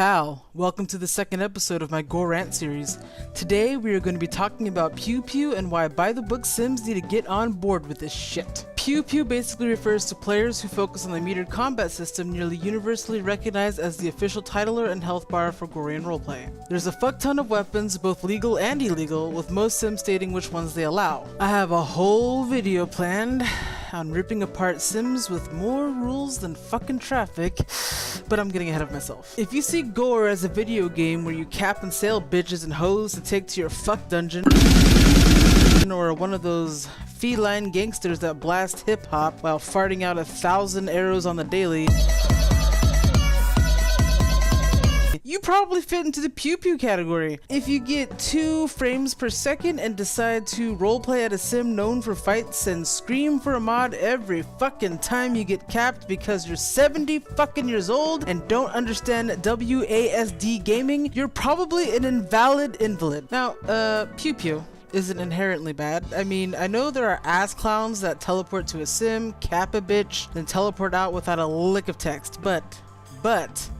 pal, welcome to the second episode of my Gorant series. Today we are going to be talking about PewPew and why by-the-book Sims need to get on board with this shit. PewPew basically refers to players who focus on the metered combat system nearly universally recognized as the official titler and health bar for Gorant roleplay. There's a fuck ton of weapons, both legal and illegal, with most Sims stating which ones they allow. I have a whole video planned on ripping apart Sims with more rules than fucking traffic, but I'm getting ahead of myself. If you see Gore as a video game where you cap and sail bitches and hoes to take to your fuck dungeon, or one of those feline gangsters that blast hip-hop while farting out 1,000 arrows on the daily, you probably fit into the PewPew category. If you get 2 frames per second and decide to roleplay at a sim known for fights and scream for a mod every fucking time you get capped because you're 70 fucking years old and don't understand WASD gaming, you're probably an invalid. Now, PewPew isn't inherently bad. I mean, I know there are ass clowns that teleport to a sim, cap a bitch, then teleport out without a lick of text, but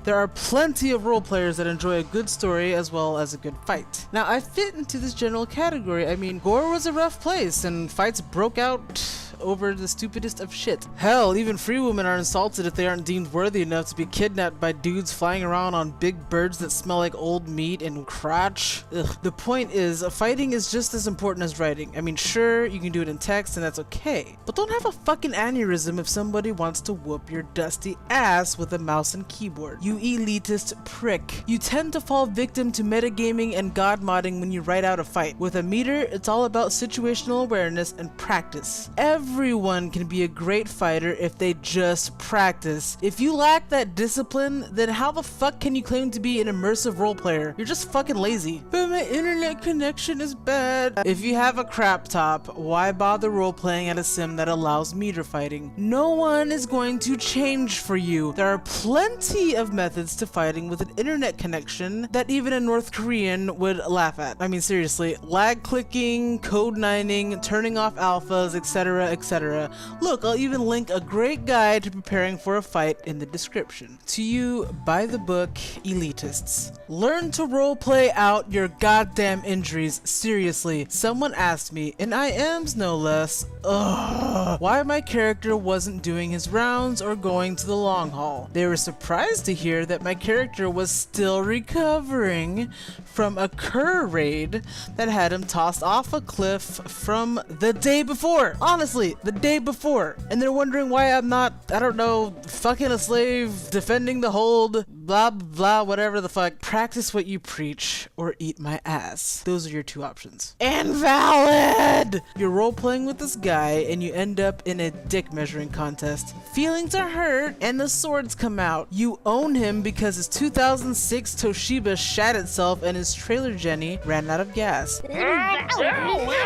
there are plenty of role players that enjoy a good story as well as a good fight. Now, I fit into this general category. I mean, Gore was a rough place and fights broke out over the stupidest of shit. Hell, even free women are insulted if they aren't deemed worthy enough to be kidnapped by dudes flying around on big birds that smell like old meat and crotch. Ugh. The point is, fighting is just as important as writing. I mean, sure, you can do it in text and that's okay, but don't have a fucking aneurysm if somebody wants to whoop your dusty ass with a mouse and keyboard. You elitist prick. You tend to fall victim to metagaming and god modding when you write out a fight. With a meter, it's all about situational awareness and practice. Everyone can be a great fighter if they just practice. If you lack that discipline, then how the fuck can you claim to be an immersive role player? You're just fucking lazy. But my internet connection is bad. If you have a crap top, why bother role playing at a sim that allows meter fighting? No one is going to change for you. There are plenty of methods to fighting with an internet connection that even a North Korean would laugh at. I mean, seriously, lag clicking, code 9ing, turning off alphas, etc. etc. Look, I'll even link a great guide to preparing for a fight in the description. To you, by the book elitists, learn to roleplay out your goddamn injuries. Seriously, someone asked me, and I am's no less, why my character wasn't doing his rounds or going to the long haul. They were surprised to hear that my character was still recovering from a cur raid that had him tossed off a cliff from the day before. Honestly, the day before. And they're wondering why I'm not, I don't know, fucking a slave, defending the hold, blah blah, whatever the fuck. Practice what you preach or eat my ass. Those are your 2 options. Invalid! You're role-playing with this guy and you end up in a dick measuring contest. Feelings are hurt and the swords come out. You own him because his 2006 Toshiba shat itself and his trailer Jenny ran out of gas. Invalid!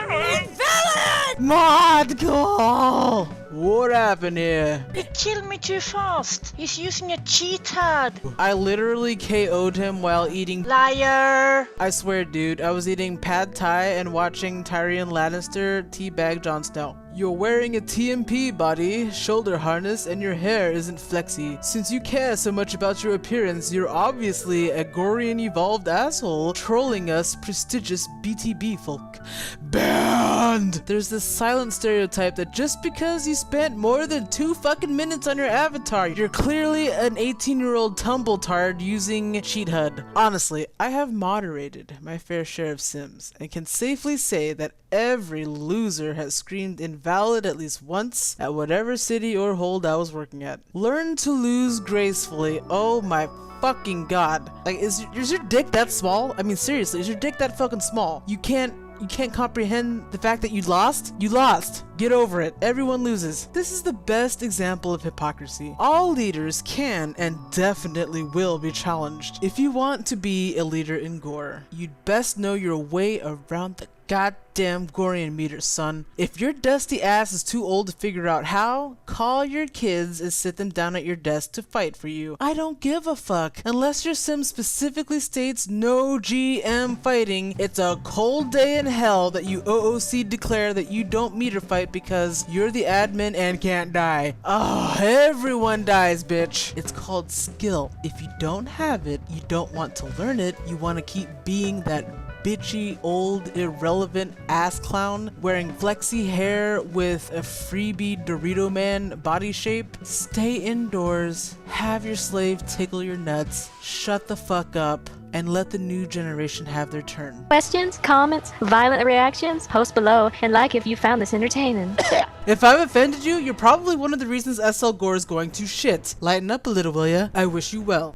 Mod call! What happened here? He killed me too fast. He's using a cheat pad. I literally KO'd him while eating— Liar! I swear, dude, I was eating pad thai and watching Tyrion Lannister teabag Jon Snow. You're wearing a TMP body, shoulder harness, and your hair isn't flexy. Since you care so much about your appearance, you're obviously a Gorian evolved asshole trolling us prestigious BTB folk. Banned! There's this silent stereotype that just because you spent more than 2 fucking minutes on your avatar, you're clearly an 18-year-old tumbletard using cheat HUD. Honestly, I have moderated my fair share of Sims and can safely say that every loser has screamed invalid at least once at whatever city or hold I was working at. Learn to lose gracefully. Oh my fucking god. Like, is your dick that small? I mean, seriously, is your dick that fucking small? You can't comprehend the fact that you lost? You lost. Get over it. Everyone loses. This is the best example of hypocrisy. All leaders can and definitely will be challenged. If you want to be a leader in Gore, you'd best know your way around the goddamn Gorant meter, son. If your dusty ass is too old to figure out how, call your kids and sit them down at your desk to fight for you. I don't give a fuck. Unless your sim specifically states no GM fighting, it's a cold day in hell that you OOC declare that you don't meter fight because you're the admin and can't die. Oh, everyone dies, bitch. It's called skill. If you don't have it, you don't want to learn it, you want to keep being that bitchy, old, irrelevant ass clown wearing flexy hair with a freebie Dorito man body shape, stay indoors, have your slave tickle your nuts, shut the fuck up, and let the new generation have their turn. Questions, comments, violent reactions? Post below and like if you found this entertaining. If I've offended you, you're probably one of the reasons SL Gore is going to shit. Lighten up a little, will ya? I wish you well.